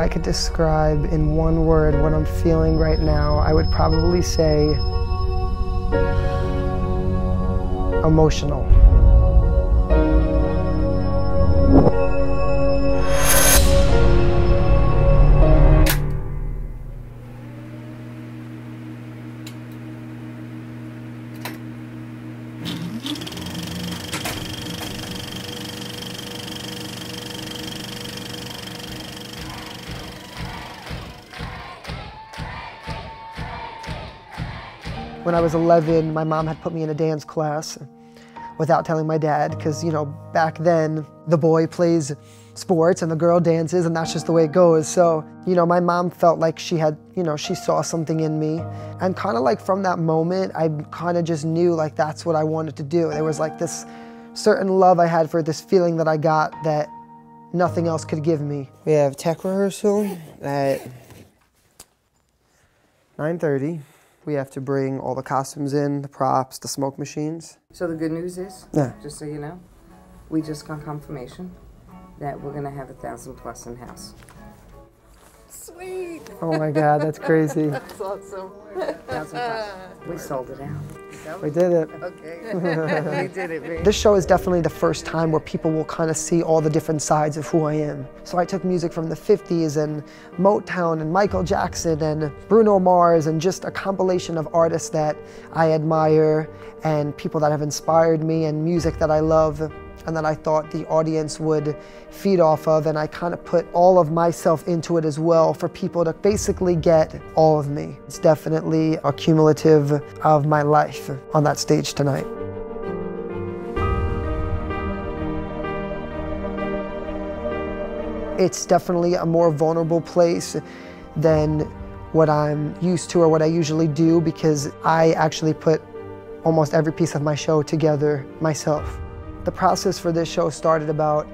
I could describe in one word what I'm feeling right now, I would probably say emotional. When I was 11, my mom had put me in a dance class without telling my dad, because, you know, back then, the boy plays sports and the girl dances, and that's just the way it goes. So, you know, my mom felt like she had, you know, she saw something in me. And kind of like from that moment, I kind of just knew like that's what I wanted to do. There was like this certain love I had for this feeling that I got that nothing else could give me. We have tech rehearsal at 9:30. We have to bring all the costumes in, the props, the smoke machines. So the good news is, just so you know, we just got confirmation that we're gonna have 1,000+ in-house. Sweet! Oh my God, that's crazy. That's awesome. 1,000+. We sold it out. We did it. Okay. We did it, man. This show is definitely the first time where people will kind of see all the different sides of who I am. So I took music from the 50s and Motown and Michael Jackson and Bruno Mars and just a compilation of artists that I admire and people that have inspired me and music that I love and that I thought the audience would feed off of, and I kind of put all of myself into it as well for people to basically get all of me. It's definitely a cumulative of my life on that stage tonight. It's definitely a more vulnerable place than what I'm used to or what I usually do, because I actually put almost every piece of my show together myself. The process for this show started about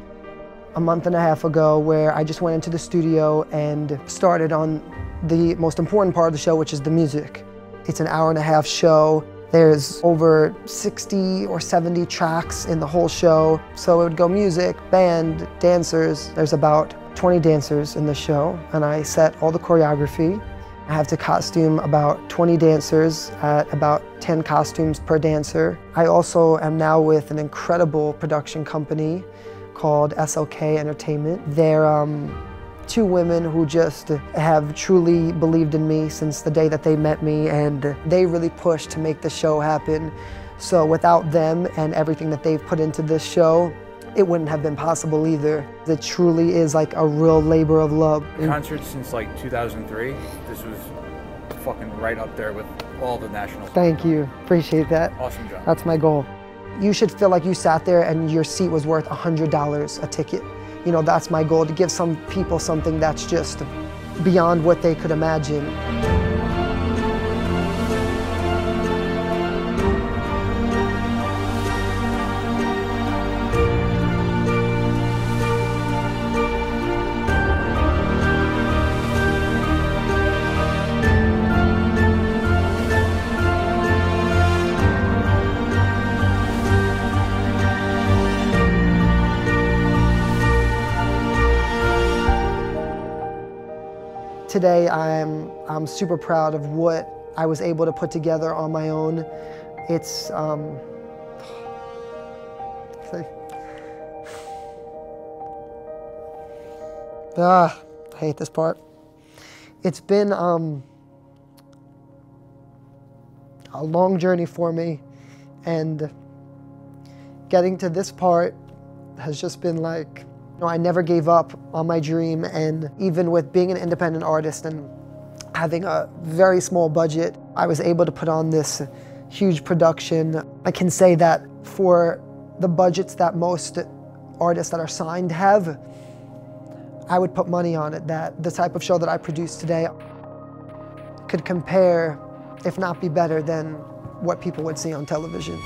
a month and a half ago, where I just went into the studio and started on the most important part of the show, which is the music. It's an hour-and-a-half show. There's over 60 or 70 tracks in the whole show. So it would go music, band, dancers. There's about 20 dancers in the show, and I set all the choreography. I have to costume about 20 dancers at about 10 costumes per dancer. I also am now with an incredible production company called SLK Entertainment. They're two women who just have truly believed in me since the day that they met me, and they really pushed to make the show happen. So without them and everything that they've put into this show, it wouldn't have been possible either. It truly is like a real labor of love. Concerts since like 2003. This was fucking right up there with all the national. Thank you, appreciate that. Awesome job. That's my goal. You should feel like you sat there and your seat was worth $100 a ticket. You know, that's my goal, to give some people something that's just beyond what they could imagine. Today, I'm super proud of what I was able to put together on my own. It's, I hate this part. It's been a long journey for me, and getting to this part has just been like, I never gave up on my dream, and even with being an independent artist and having a very small budget, I was able to put on this huge production. I can say that for the budgets that most artists that are signed have, I would put money on it that the type of show that I produced today could compare, if not be better than what people would see on television.